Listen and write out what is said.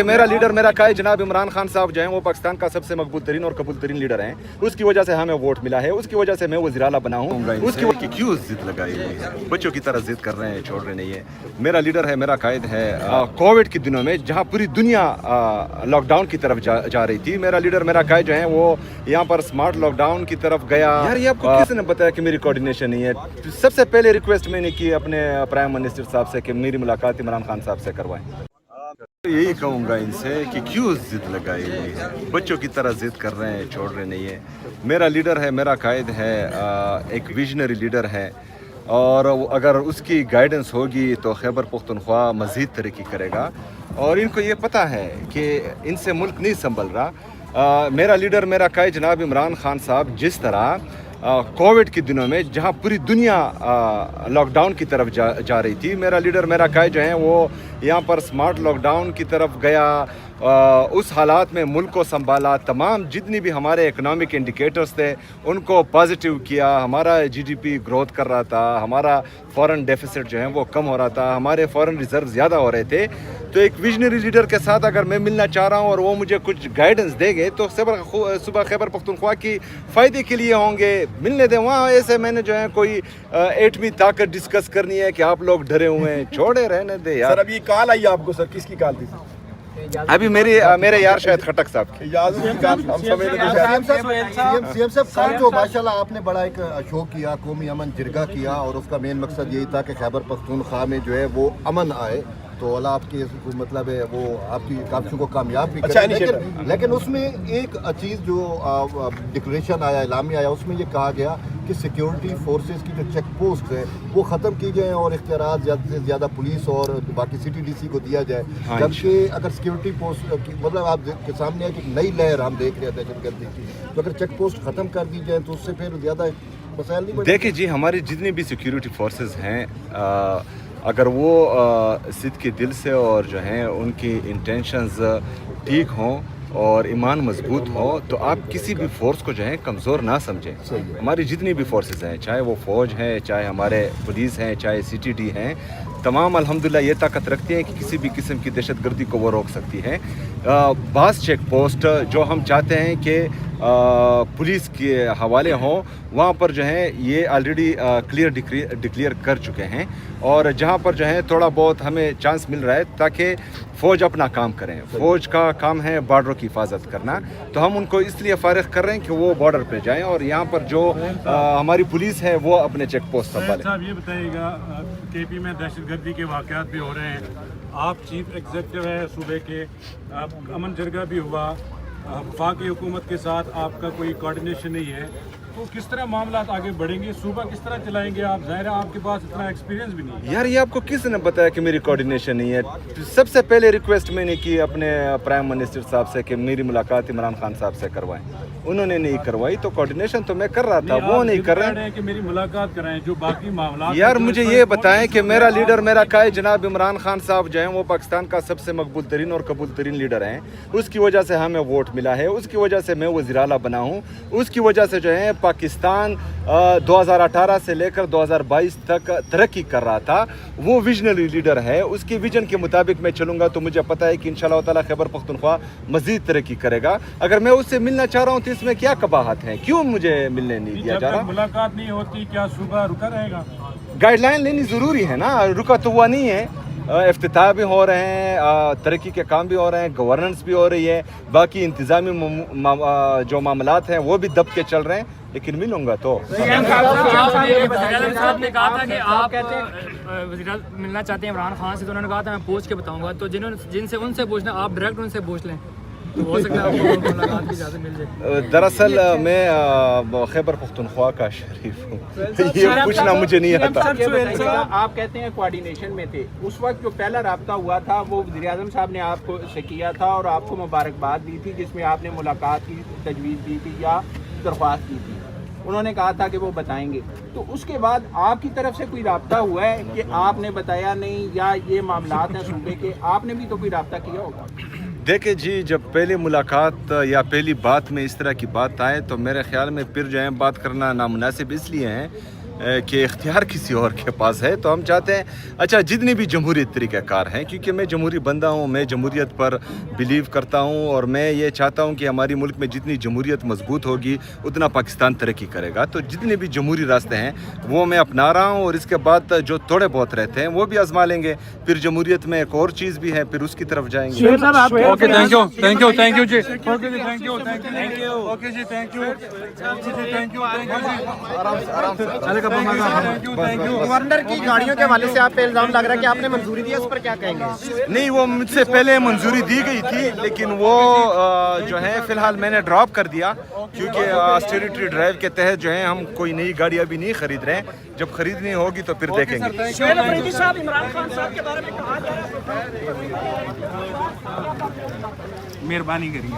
मेरा लीडर मेरा कायद जनाब इमरान खान साहब जो हैं वो पाकिस्तान का सबसे मकबूल तरीन और कबूल तरीन लीडर हैं। उसकी वजह से हमें वोट मिला है, उसकी वजह से मैं वज़ीर आला बना हूँ। उसकी वजह क्यों जिद लगाई हुई है, बच्चों की तरह जिद कर रहे हैं, छोड़ रहे नहीं है। मेरा लीडर है, मेरा कायद है। कोविड के दिनों में जहाँ पूरी दुनिया लॉकडाउन की तरफ जा रही थी, मेरा लीडर मेरा कायद जो है वो यहाँ पर स्मार्ट लॉकडाउन की तरफ गया। यार ये आपको किसने बताया कि मेरी कोऑर्डिनेशन नहीं है? सबसे पहले रिक्वेस्ट मैंने की अपने प्राइम मिनिस्टर साहब से कि मेरी मुलाकात इमरान खान साहब से करवाएं। यही कहूँगा इनसे कि क्यों जिद लगाई हुई है, बच्चों की तरह जिद कर रहे हैं, छोड़ रहे नहीं है। मेरा लीडर है, मेरा कायद है, एक विजनरी लीडर है और अगर उसकी गाइडेंस होगी तो खैबर पख्तूनख्वा मज़ीद तरक्की करेगा। और इनको ये पता है कि इनसे मुल्क नहीं संभल रहा। मेरा लीडर मेरा कायद जनाब इमरान खान साहब जिस तरह कोविड के दिनों में जहाँ पूरी दुनिया लॉकडाउन की तरफ जा रही थी, मेरा लीडर मेरा कायद जो है वो यहाँ पर स्मार्ट लॉकडाउन की तरफ गया। उस हालात में मुल्क को संभाला, तमाम जितनी भी हमारे इकोनॉमिक इंडिकेटर्स थे उनको पॉजिटिव किया। हमारा जीडीपी ग्रोथ कर रहा था, हमारा फॉरेन डेफिसिट जो है वो कम हो रहा था, हमारे फॉरेन रिजर्व ज़्यादा हो रहे थे। तो एक विजनरी लीडर के साथ अगर मैं मिलना चाह रहा हूँ और वो मुझे कुछ गाइडेंस देंगे तो सुबह खैबर पख्तूनख्वा की फ़ायदे के लिए होंगे। मिलने दें वहाँ, ऐसे मैंने जो है कोई एटमी ताकत डिस्कस करनी है कि आप लोग डरे हुए हैं, छोड़े रहने दे यार। सर अभी कॉल आई आपको, सर किसकी कॉल थी? अभी मेरे यार शायद खटक साहब की। सीएम साहब कल जो माशाल्लाह आपने बड़ा एक शो किया, कौमी अमन जिरगा किया और उसका मेन मकसद यही था कि खैबर पख्तूनख्वा में जो है वो अमन आए। तो अल्लाह आपकी मतलब है वो आपकी काफियों को कामयाब भी करे। लेकिन उसमें एक चीज़ जो डिक्लेरेशन आया, इलामी आया, उसमें ये कहा गया कि सिक्योरिटी फोर्सेस की जो चेक पोस्ट है वो ख़त्म की जाए और इख्तियारात ज़्यादा से ज़्यादा पुलिस और बाकी CTDC को दिया जाए। जबकि अगर सिक्योरिटी पोस्ट की मतलब आपके सामने है कि नई लहर हम देख रहे हैं दहशतगर्दी की, तो अगर चेक पोस्ट ख़त्म कर दी जाए तो उससे फिर ज़्यादा मसाइल नहीं बढ़ेंगे। देखिए जी, हमारी जितनी भी सिक्योरिटी फोर्सेस हैं, अगर वो सिद्ध के दिल से और जो हैं उनकी इंटेंशंस ठीक हों और ईमान मजबूत हो तो आप किसी भी फोर्स को जो है कमज़ोर ना समझें। हमारी जितनी भी फोर्सेस हैं, चाहे वो फ़ौज है, चाहे हमारे पुलिस हैं, चाहे CTD हैं, तमाम अल्हम्दुलिल्लाह ये ताकत रखती हैं कि किसी भी किस्म की दहशतगर्दी को वो रोक सकती हैं। बास चेक पोस्ट जो हम चाहते हैं कि पुलिस के हवाले हों, वहाँ पर जो है ये ऑलरेडी क्लियर डिक्लेयर कर चुके हैं। और जहाँ पर जो है थोड़ा बहुत हमें चांस मिल रहा है ताकि फ़ौज अपना काम करें। फ़ौज का काम है बॉर्डर की हिफाजत करना, तो हम उनको इसलिए फारिग कर रहे हैं कि वो बॉर्डर पे जाएं और यहाँ पर जो हमारी पुलिस है वो अपने चेक पोस्ट संभालें। साहब ये बताइएगा, KP में दहशतगर्दी के वाक़यात भी हो रहे हैं, आप चीफ एग्जीक्यूटिव है सूबे के, अमन जिरगा भी हुआ, वफाकी हुकूमत के साथ आपका कोई कोऑर्डिनेशन नहीं है, तो किस तरह मामला आगे बढ़ेंगे, सूबा किस तरह चलाएंगे आप? ज़ाहिर है आपके पास इतना एक्सपीरियंस भी नहीं है। यार ये आपको किसने बताया कि मेरी कोऑर्डिनेशन नहीं है? सबसे पहले रिक्वेस्ट मैंने की अपने प्राइम मिनिस्टर साहब से कि मेरी मुलाकात इमरान खान साहब से करवाएं। उन्होंने नहीं करवाई, तो कोऑर्डिनेशन तो मैं कर रहा था, वो नहीं कर रहे हैं कि मेरी मुलाकात कराएं। जो बाकी मामला, यार मुझे ये बताएं कि मेरा लीडर मेरा कायद जनाब इमरान खान साहब जो हैं वो पाकिस्तान का सबसे मकबूल तरीन और कबूल तरीन लीडर हैं। उसकी वजह से हमें वोट मिला है, उसकी वजह से मैं वज़ीर आला बना हूँ, उसकी वजह से जो है पाकिस्तान 2018 से लेकर 2022 तक तरक्की कर रहा था। वो विजनरी लीडर है, उसके विजन के मुताबिक मैं चलूँगा तो मुझे पता है कि इंशाअल्लाह ताला खैबर पख्तूनख्वा मज़ीद तरक्की करेगा। अगर मैं उससे मिलना चाह रहा हूँ तो इसमें क्या कबाहत है? क्यों मुझे मिलने नहीं दिया जा रहा? मुलाकात नहीं होती, क्या सूबा रुका रहेगा? गाइडलाइन लेनी ज़रूरी है ना, रुका तो हुआ नहीं है। इफ्तिताह भी हो रहे हैं, तरक्की के काम भी हो रहे हैं, गवर्नेंस भी हो रही है, बाकी इंतज़ामी जो मामलात हैं वो भी दब के चल रहे हैं, लेकिन मिलूंगा तो। साहब ने कहा था कि आप वज़ीर मिलना चाहते हैं इमरान खान से, तो उन्होंने कहा था मैं पूछ के बताऊंगा, तो जिनसे उनसे पूछना आप डायरेक्ट उनसे पूछ लें तो हो सकता है आपको मुलाकात की इजाज़त मिल जाए। दरअसल मैं खैबर पख्तूनख्वा का शरीफ हूँ, ये पूछना मुझे नहीं आता। आप कहते हैं कोऑर्डिनेशन में थे, उस वक्त जो पहला रब्ता हुआ था वो वज़ीर आज़म साहब ने आपको से किया था और आपको मुबारकबाद दी थी, जिसमें आपने मुलाकात की तजवीज़ दी थी या दरख्वास्त की थी। उन्होंने कहा था कि वो बताएंगे, तो उसके बाद आपकी तरफ से कोई रब्ता हुआ है कि आपने बताया नहीं या ये मामलात हैं सूबे के, आपने भी तो कोई रब्ता किया होगा? देखिए जी, जब पहली मुलाकात या पहली बात में इस तरह की बात आए तो मेरे ख्याल में फिर जो है बात करना नामुनासिब इसलिए है کہ اختیار کسی اور کے پاس ہے. تو ہم چاہتے ہیں اچھا جتنی بھی جمہوریت طریقہ کار ہیں, کیونکہ میں جمہوری بندہ ہوں, میں جمہوریت پر بلیو کرتا ہوں, اور میں یہ چاہتا ہوں کہ ہماری ملک میں جتنی جمہوریت مضبوط ہوگی اتنا پاکستان ترقی کرے گا. تو جتنے بھی جمہوری راستے ہیں وہ میں اپنا رہا ہوں, اور اس کے بعد جو تھوڑے بہت رہتے ہیں وہ بھی آزما لیں گے. پھر جمہوریت میں ایک اور چیز بھی ہے, پھر اس کی طرف جائیں گے. Okay thank you thank you thank you جی اوکے جی thank you thank you okay جی thank you thank you governor کی گاڑیوں کے حوالے سے آپ پہ الزام لگ رہا ہے کہ آپ نے منظوری دی ہے, اس پر کیا کہیں گے؟ نہیں, وہ مجھ سے پہلے منظوری دی گئی تھی, لیکن وہ جو ہے فی الحال میں نے ڈراپ کر دیا, کیونکہ آسٹریٹری ڈرائیو کے تحت جو ہے ہم کوئی نئی گاڑی ابھی نہیں خرید رہے ہیں. جب خریدنی ہوگی تو پھر دیکھیں گے. شعیب افریدی صاحب عمران خان صاحب کے بارے میں کہا جا رہا ہے مہربانی کریے.